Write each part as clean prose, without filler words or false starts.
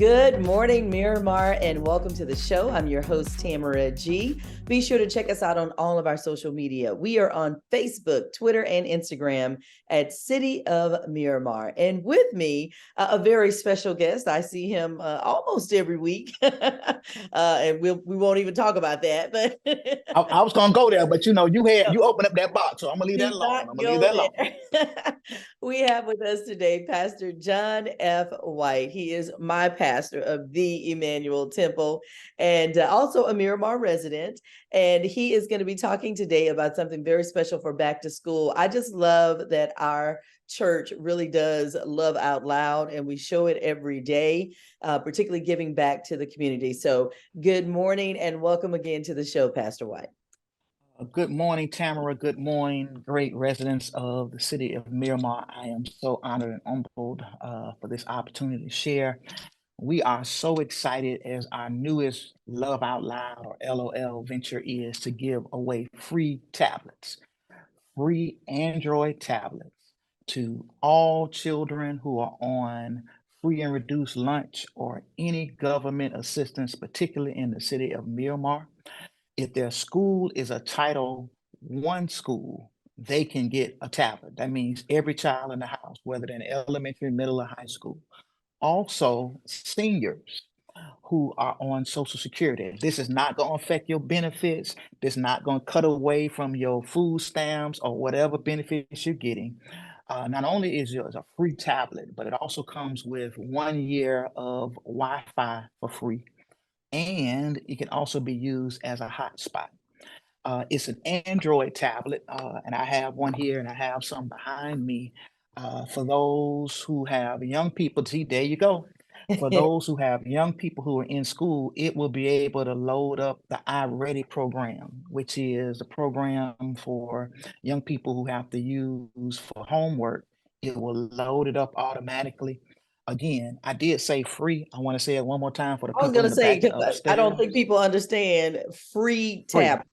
Good morning, Miramar, and welcome to the show. I'm your host, Tamara G. Be sure to check us out on all of our social media. We are on Facebook, Twitter, and Instagram at City of Miramar. And with me, a very special guest. I see him almost every week, and we won't even talk about that. But I was gonna go there, but you opened up that box, so I'm gonna leave that do alone. not I'm gonna leave go that alone. there. We have with us today Pastor John F. White. He is my pastor of the Emmanuel Temple and also a Miramar resident. And he is going to be talking today about something very special for back to school. I just love that our church really does love out loud, and we show it every day, particularly giving back to the community. So good morning and welcome again to the show, Pastor White. Good morning, Tamara. Good morning, great residents of the city of Miramar. I am so honored and humbled for this opportunity to share. We are so excited as our newest Love Out Loud or LOL venture is to give away free tablets, free Android tablets to all children who are on free and reduced lunch or any government assistance, particularly in the city of Miramar. If their school is a Title I school, they can get a tablet. That means every child in the house, whether they're in elementary, middle, or high school. Also, seniors who are on Social Security. This is not going to affect your benefits. This is not going to cut away from your food stamps or whatever benefits you're getting. Not only is yours a free tablet, but it also comes with 1 year of Wi-Fi for free, and it can also be used as a hotspot. It's an Android tablet, and I have one here and I have some behind me. For those who have young people, see, there you go. For those who have young people who are in school, it will be able to load up the iReady program, which is a program for young people who have to use for homework. It will load it up automatically. Again, I did say free. I want to say it one more time for the I was people going in to the say, back and because I don't think upstairs. people understand free Free. tablet.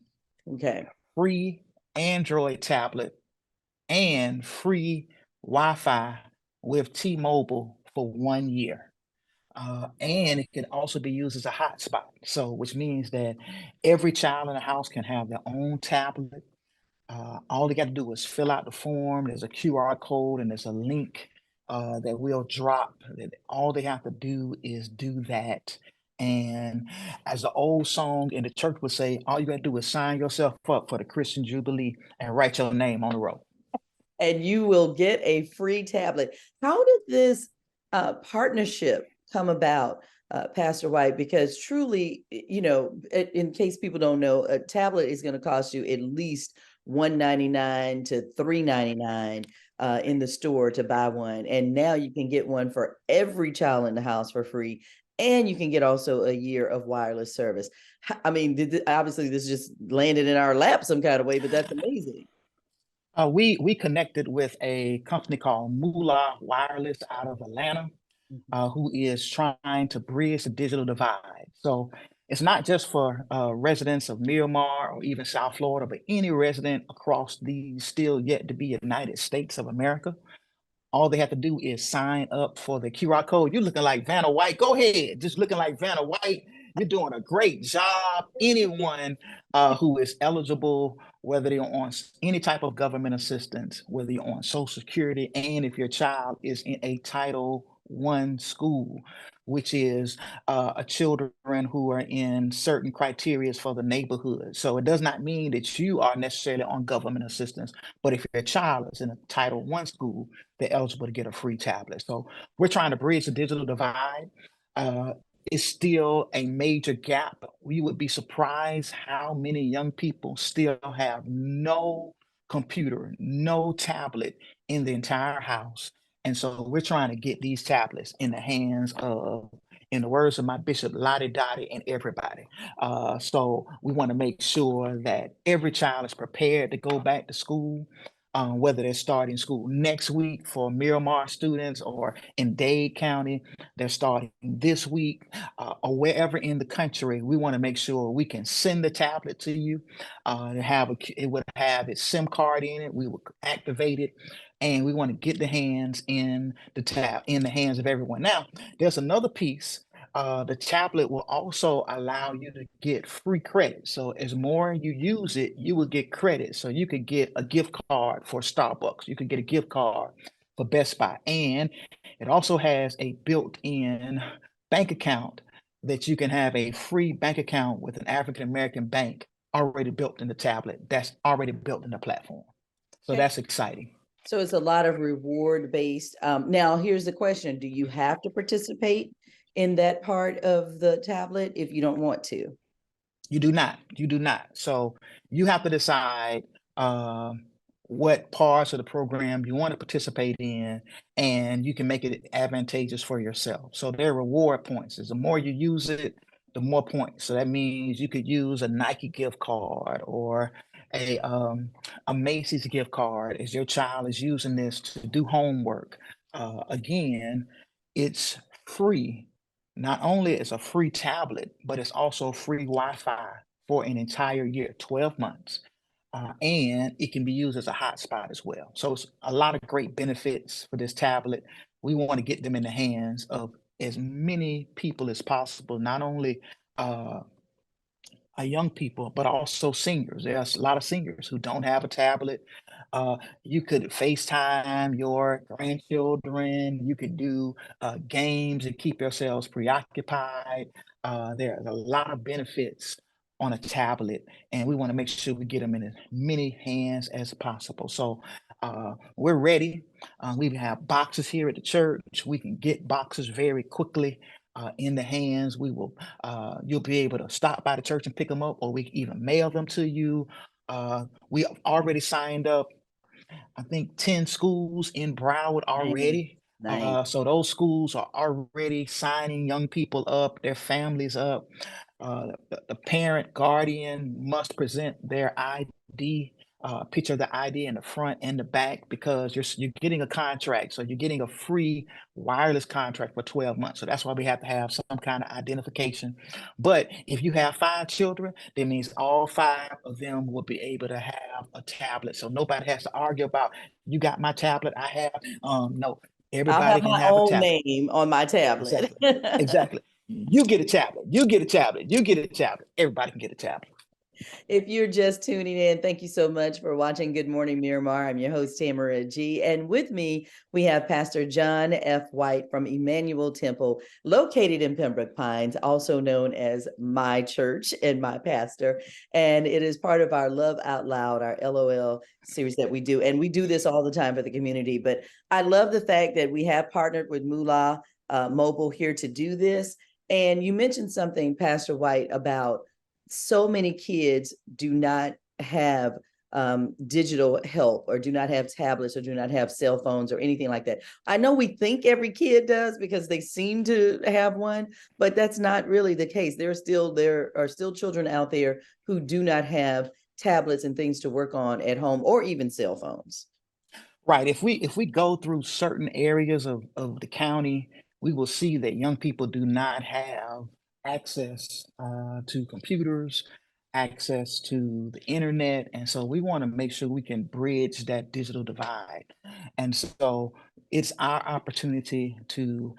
Okay. Free Android tablet and free Wi-Fi with T-Mobile for 1 year. And it can also be used as a hotspot. So, which means that every child in the house can have their own tablet. All they got to do is fill out the form. There's a QR code and there's a link that we'll drop. All they have to do is do that. And as the old song in the church would say, all you got to do is sign yourself up for the Christian Jubilee and write your name on the roll. And you will get a free tablet. How did this partnership come about, Pastor White? Because truly, in case people don't know, a tablet is going to cost you at least $199 to $399 in the store to buy one. And now you can get one for every child in the house for free. And you can get also a year of wireless service. I mean, obviously this just landed in our lap some kind of way, but that's amazing. We connected with a company called Moolah Wireless out of Atlanta, who is trying to bridge the digital divide. So it's not just for residents of Miramar or even South Florida, but any resident across the still yet to be United States of America. All they have to do is sign up for the QR code. You're looking like Vanna White. Go ahead. Just looking like Vanna White. You're doing a great job. Anyone who is eligible, whether they're on any type of government assistance, whether you're on Social Security, and if your child is in a Title I school, which is a children who are in certain criterias for the neighborhood. So it does not mean that you are necessarily on government assistance, but if your child is in a Title I school, they're eligible to get a free tablet. So we're trying to bridge the digital divide. It's still a major gap. We would be surprised how many young people still have no computer, no tablet in the entire house. And so we're trying to get these tablets in the hands of, in the words of my bishop, Lottie Dottie and everybody. So we want to make sure that every child is prepared to go back to school, whether they're starting school next week for Miramar students or in Dade County, they're starting this week, or wherever in the country. We want to make sure we can send the tablet to you. It would have its SIM card in it. We will activate it, and we want to get the hands in the hands of everyone. Now, there's another piece the tablet will also allow you to get free credit. So as more you use it, you will get credit. So you could get a gift card for Starbucks. You could get a gift card for Best Buy. And it also has a built-in bank account that you can have a free bank account with an African American bank already built in the tablet. That's already built in the platform. So Okay. that's exciting. So it's a lot of reward based. Now, here's the question: do you have to participate in that part of the tablet if you don't want to? You do not. You do not. So you have to decide what parts of the program you want to participate in, and you can make it advantageous for yourself. So there are reward points. As the more you use it, the more points. So that means you could use a Nike gift card or a Macy's gift card as your child is using this to do homework. Again, it's free. Not only is a free tablet, but it's also free Wi-Fi for an entire year, 12 months. And it can be used as a hotspot as well. So it's a lot of great benefits for this tablet. We want to get them in the hands of as many people as possible, not only uh, young people, but also seniors. There's a lot of seniors who don't have a tablet. You could FaceTime your grandchildren. You could do games and keep yourselves preoccupied. There's a lot of benefits on a tablet, and we want to make sure we get them in as many hands as possible. So we're ready. We have boxes here at the church. We can get boxes very quickly in the hands. You'll be able to stop by the church and pick them up, or we can even mail them to you. We have already signed up, I think, 10 schools in Broward Nice. already. Nice. So those schools are already signing young people up, their families up. The parent guardian must present their ID, picture of the ID in the front and the back, because you're getting a contract. So you're getting a free wireless contract for 12 months. So that's why we have to have some kind of identification. But if you have 5 children, that means all 5 of them will be able to have a tablet. So nobody has to argue about, you got my tablet, I have. No, I'll everybody have can my have a own tablet. name on my tablet. Exactly. Exactly. You get a tablet. You get a tablet. You get a tablet. Everybody can get a tablet. If you're just tuning in, thank you so much for watching Good Morning Miramar. I'm your host, Tamara G. And with me, we have Pastor John F. White from Emmanuel Temple, located in Pembroke Pines, also known as my church and my pastor. And it is part of our Love Out Loud, our LOL series that we do. And we do this all the time for the community. But I love the fact that we have partnered with Moolah Mobile here to do this. And you mentioned something, Pastor White, about so many kids do not have digital help, or do not have tablets, or do not have cell phones or anything like that. I know we think every kid does because they seem to have one, but that's not really the case. There are still children out there who do not have tablets and things to work on at home, or even cell phones. Right. If we go through certain areas of the county, we will see that young people do not have access to computers, access to the internet, and so we want to make sure we can bridge that digital divide. And so it's our opportunity to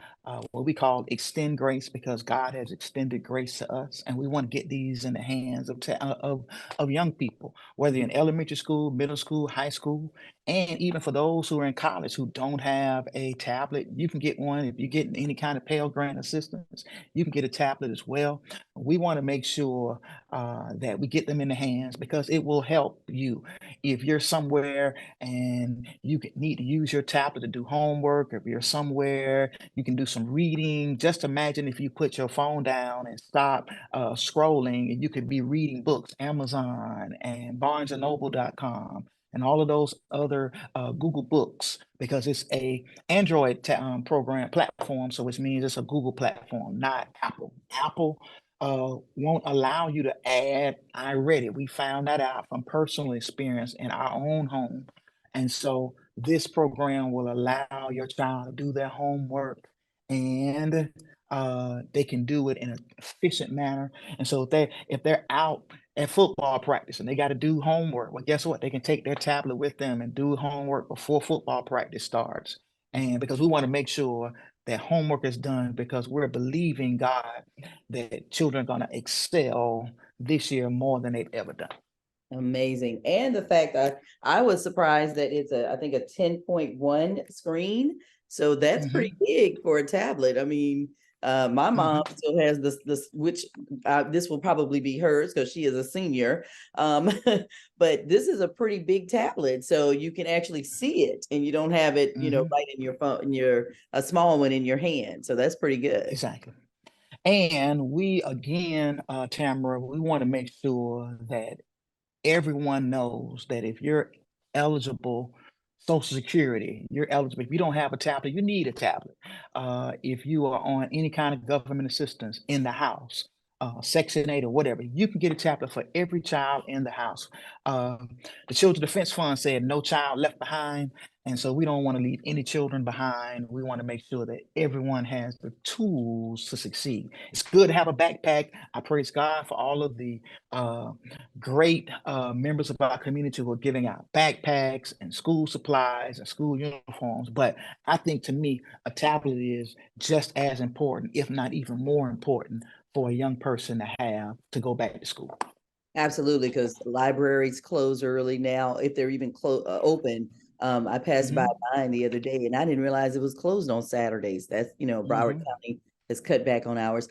what we call extend grace, because God has extended grace to us, and we want to get these in the hands of young people, whether in elementary school, middle school, high school. And even for those who are in college who don't have a tablet, you can get one. If you get any kind of Pell Grant assistance, you can get a tablet as well. We want to make sure that we get them in the hands, because it will help you. If you're somewhere and need to use your tablet to do homework, if you're somewhere you can do some reading, just imagine if you put your phone down and stop scrolling, and you could be reading books, Amazon and BarnesandNoble.com and all of those other Google Books, because it's a Android program platform, so which means it's a Google platform, not Apple. Apple won't allow you to add iReady. We found that out from personal experience in our own home, and so this program will allow your child to do their homework, and they can do it in an efficient manner. And so if they're out at football practice and they got to do homework, well, guess what? They can take their tablet with them and do homework before football practice starts. And because we want to make sure that homework is done, because we're believing God that children are going to excel this year more than they've ever done. Amazing. And the fact that I was surprised that it's I think a 10.1 screen. So that's pretty Mm-hmm. big for a tablet. I mean, my mom Mm-hmm. still has this, which this will probably be hers because she is a senior. Um, but this is a pretty big tablet, so you can actually see it, and you don't have it, Mm-hmm. right in your phone, in your a small one in your hand. So that's pretty good. Exactly. And we, again, Tamara, we want to make sure that everyone knows that if you're eligible, Social Security, you're eligible. If you don't have a tablet, you need a tablet. If you are on any kind of government assistance in the house, Section 8 or whatever, you can get a tablet for every child in the house. The Children's Defense Fund said no child left behind. And so we don't want to leave any children behind. We want to make sure that everyone has the tools to succeed. It's good to have a backpack. I praise God for all of the uh, great members of our community who are giving out backpacks and school supplies and school uniforms. But I think, to me, a tablet is just as important, if not even more important, for a young person to have to go back to school. Absolutely, because libraries close early now, if they're even open. I passed by Hmm. mine the other day, and I didn't realize it was closed on Saturdays. That's, Broward Hmm. County has cut back on hours.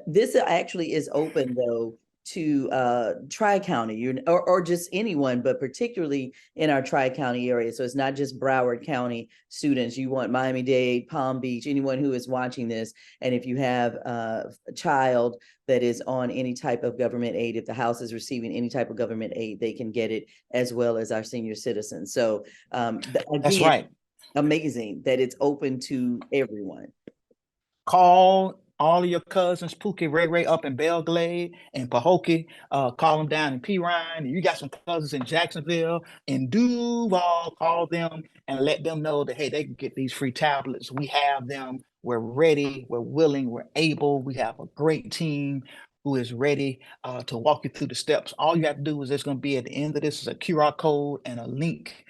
This actually is open though to Tri-County, or just anyone, but particularly in our Tri-County area. So it's not just Broward County students. You want Miami-Dade, Palm Beach, anyone who is watching this, and if you have a child that is on any type of government aid, if the house is receiving any type of government aid, they can get it, as well as our senior citizens. So That's again, right. amazing that it's open to everyone. Call all of your cousins, Pookie, Ray Ray up in Belle Glade and Pahokee. Call them down in Pirine. You got some cousins in Jacksonville and Duval. Call them and let them know that, hey, they can get these free tablets. We have them. We're ready. We're willing. We're able. We have a great team who is ready to walk you through the steps. All you have to do is, there's going to be at the end of this is a QR code and a link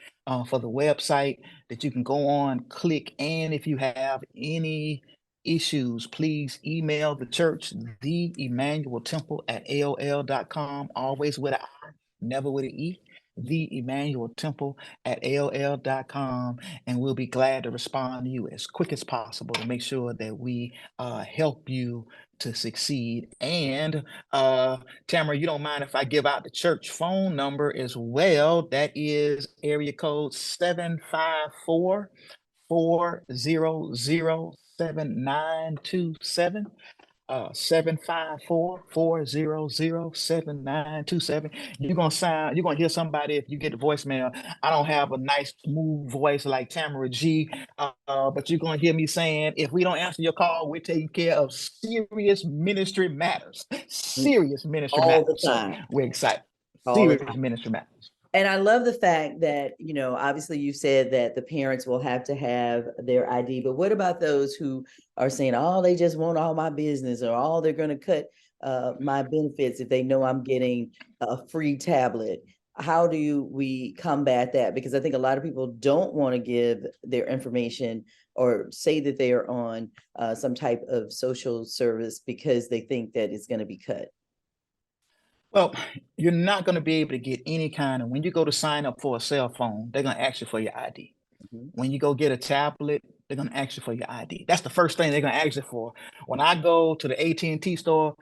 for the website that you can go on, click, and if you have any issues, please email the church, the Emmanuel Temple at AOL.com, always with an I, never with an E. The Emmanuel Temple at AOL.com, and we'll be glad to respond to you as quick as possible to make sure that we help you to succeed. And Tamara, you don't mind if I give out the church phone number as well? That is area code 754 4007927, 754-400-7927. You're gonna hear somebody, if you get the voicemail. I don't have a nice smooth voice like Tamara G, but you're gonna hear me saying, if we don't answer your call, we're taking care of serious ministry matters. Serious ministry All the matters. So time, we're excited. all the Serious time. ministry matters. And I love the fact that, obviously you said that the parents will have to have their ID, but what about those who are saying, oh, they just want all my business, or oh, they're going to cut my benefits if they know I'm getting a free tablet? How do we combat that? Because I think a lot of people don't want to give their information or say that they are on some type of social service because they think that it's going to be cut. Well, you're not going to be able to get any kind of, when you go to sign up for a cell phone, they're going to ask you for your ID. Mhm. When you go get a tablet, they're gonna ask you for your ID. That's the first thing they're gonna ask you for. When I go to the AT&T store,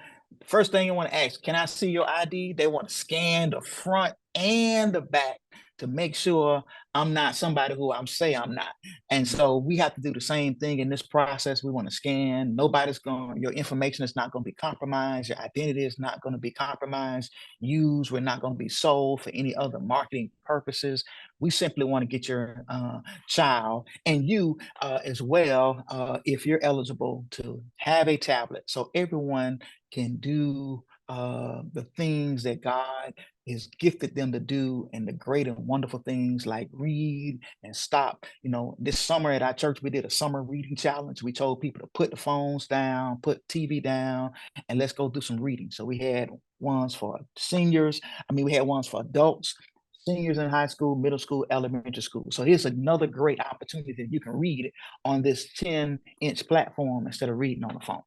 first thing you want to ask, can I see your ID? They want to scan the front and the back to make sure I'm not somebody who I'm say I'm not. And so we have to do the same thing in this process. We want to scan. Your information is not going to be compromised. Your identity is not going to be compromised, used. We're not going to be sold for any other marketing purposes. We simply want to get your child and you as well, if you're eligible, to have a tablet so everyone can do the things that God has gifted them to do, and the great and wonderful things like read and stop. This summer at our church, we did a summer reading challenge. We told people to put the phones down, put TV down, and let's go do some reading. So we had ones for seniors. I mean, we had ones for adults. seniors in high school, middle school, elementary school. So here's another great opportunity that you can read it on this 10-inch platform instead of reading on the phone.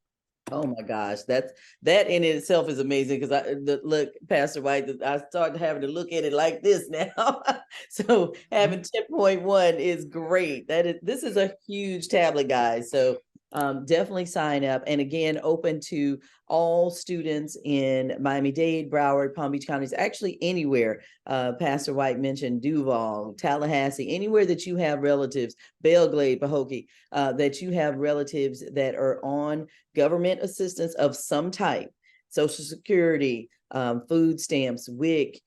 Oh my gosh, that in itself is amazing because look, Pastor White, I started having to look at it like this now. So having 10.1 is great. This is a huge tablet, guys. So definitely sign up. And again, open to all students in Miami-Dade, Broward, Palm Beach counties, actually anywhere. Pastor White mentioned Duval, Tallahassee, anywhere that you have relatives, Belglade, Pahokee, that you have relatives that are on government assistance of some type, Social Security, food stamps, WIC,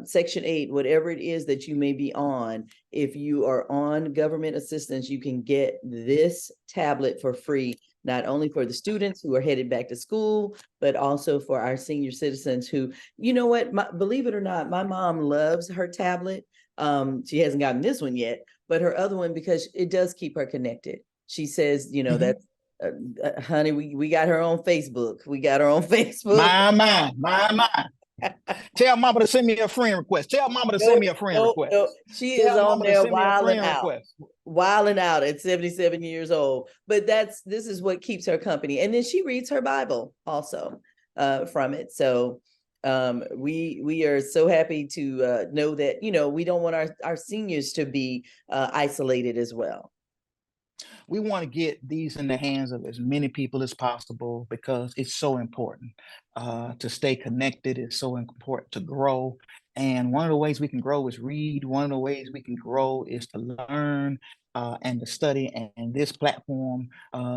Section 8, whatever it is that you may be on. If you are on government assistance, you can get this tablet for free, not only for the students who are headed back to school, but also for our senior citizens who, you know what, believe it or not, my mom loves her tablet. She hasn't gotten this one yet, but her other one, because it does keep her connected. She says, you know, that's honey, we got her on Facebook. We got her on Facebook. My. Tell mama to send me a friend request. Tell mama to send me a friend request. No. She is Tell on mama to there send me a friend request. wilding out at 77 years old. But this is what keeps her company. And then she reads her Bible also from it. So we are so happy to know that, you know, we don't want our seniors to be isolated as well. We want to get these in the hands of as many people as possible because it's so important to stay connected. It's so important to grow. And one of the ways we can grow is read. One of the ways we can grow is to learn and to study. And this platform,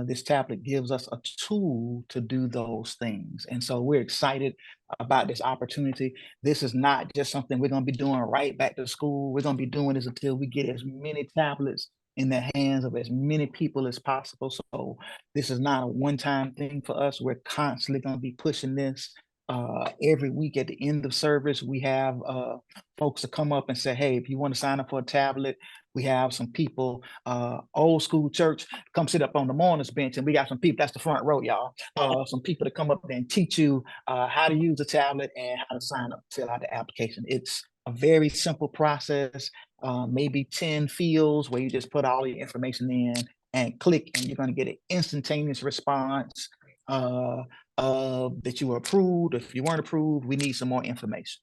this tablet gives us a tool to do those things. And so we're excited about this opportunity. This is not just something we're going to be doing right back to school. We're going to be doing this until we get as many tablets in the hands of as many people as possible. So this is not a one-time thing for us. We're constantly going to be pushing this. Every week at the end of service, we have folks to come up and say, hey, if you want to sign up for a tablet, we have some people, old school church, come sit up on the mourners bench, and we got some people, that's the front row, y'all, some people to come up and teach you how to use a tablet and how to sign up, fill out the application. It's a very simple process, maybe 10 fields where you just put all your information in and click, and you're going to get an instantaneous response that you were approved. If you weren't approved, we need some more information.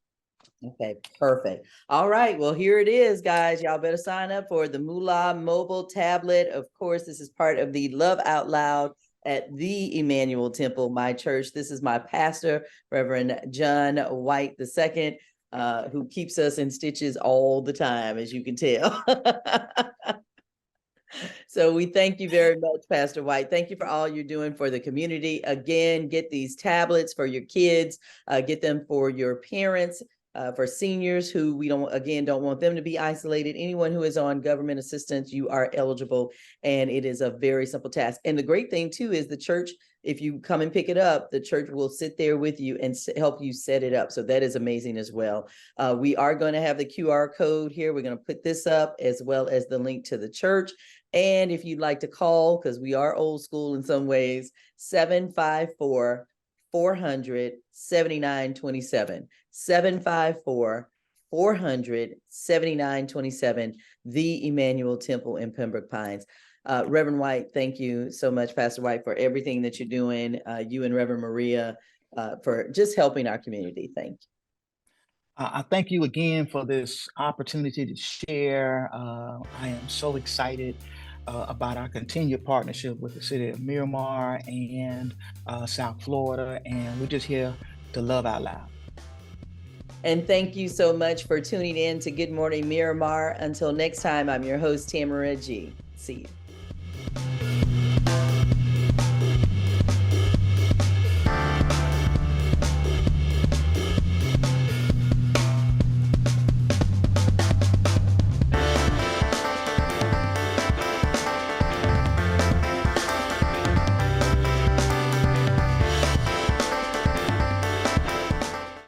Okay, perfect. All right. Well, here it is, guys. Y'all better sign up for the Moolah mobile tablet. Of course, this is part of the Love Out Loud at the Emmanuel Temple, my church. This is my pastor, Reverend John White II, who keeps us in stitches all the time, as you can tell. So we thank you very much, Pastor White. Thank you for all you're doing for the community. Again, get these tablets for your kids, get them for your parents, for seniors who we don't want them to be isolated. Anyone who is on government assistance, you are eligible, and it is a very simple task. And the great thing too is the church, if you come and pick it up, the church will sit there with you and help you set it up. So that is amazing as well. We are going to have the QR code here. We're going to put this up as well as the link to the church. And if you'd like to call, because we are old school in some ways, 754-400-7927. 754-400-7927, the Emmanuel Temple in Pembroke Pines. Reverend White, thank you so much, Pastor White, for everything that you're doing. You and Reverend Maria for just helping our community. Thank you. I thank you again for this opportunity to share. I am so excited about our continued partnership with the City of Miramar and South Florida, and we're just here to love out loud. And thank you so much for tuning in to Good Morning Miramar. Until next time, I'm your host, Tamara G. See you.